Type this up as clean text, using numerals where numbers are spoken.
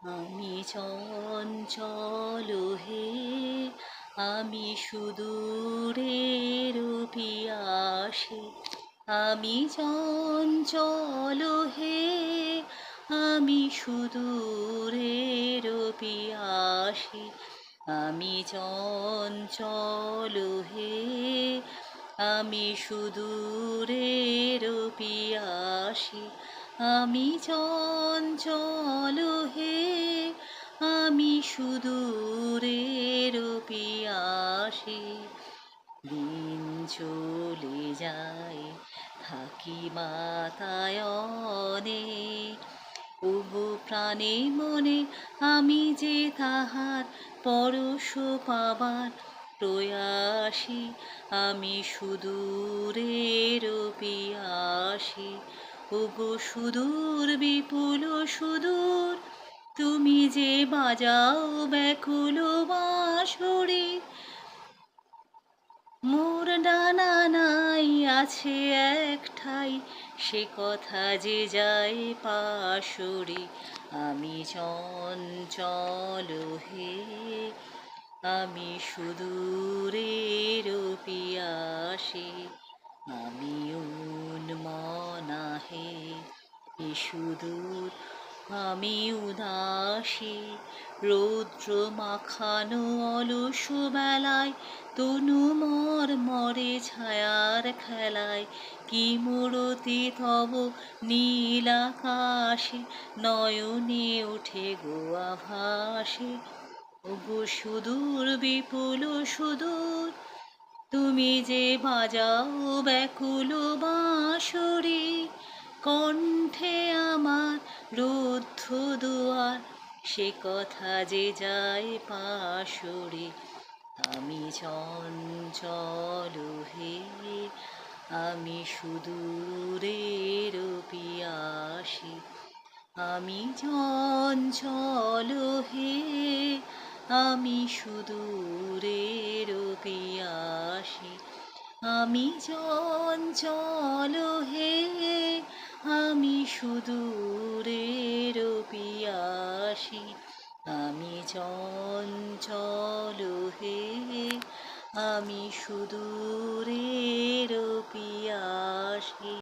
আমি চঞ্চল হে, আমি সুদূরের পিয়াসী। আমি চঞ্চল হে, আমি সুদূরের পিয়াসী। আমি চঞ্চল হে, আমি সুদূরের পিয়াসী। আমি চঞ্চল হে, আমি সুদূরের পিয়াসী। দিন চলে যায় থাকি বাতায়নে, ওগো প্রাণে মনে আমি যে তাহার পরশ পাবার প্রয়াসী। আমি সুদূরের পিয়াসী। ওগো সুদূর বিপুল সুদূর, তুমি যে বাজাও ব্যাকুল বাঁশরি। মোর ডানা নাই আছে এক ঠাই, সে কথা যে যায় পাশরি। আমি চঞ্চল হে, আমি সুদূরের পিয়াসী। আমি উন্মনা হে, সুদূর আমি উদাসী। রৌদ্র মাখানো অলস বেলায় তনু মর মরে ছায়ার খেলায়। কি মূরতি তব নীল আকাশে, নয়নে ওঠে গো আভাসে। ওগো সুদূর বিপুল সুদূর, তুমি যে বাজাও ব্যাকুল বাঁশরি। কণ্ঠে আমার রুদ্ধ দুয়ার, সে কথা যে যায় পাশরি। আমি চঞ্চল হে, আমি সুদূরের পিয়াসী। আমি চঞ্চল হে, আমি সুদূরের পিয়াসী। আমি চঞ্চল হে, আমি সুদূরের পিয়াসী। আমি চঞ্চল হে, আমি সুদূরের পিয়াসী।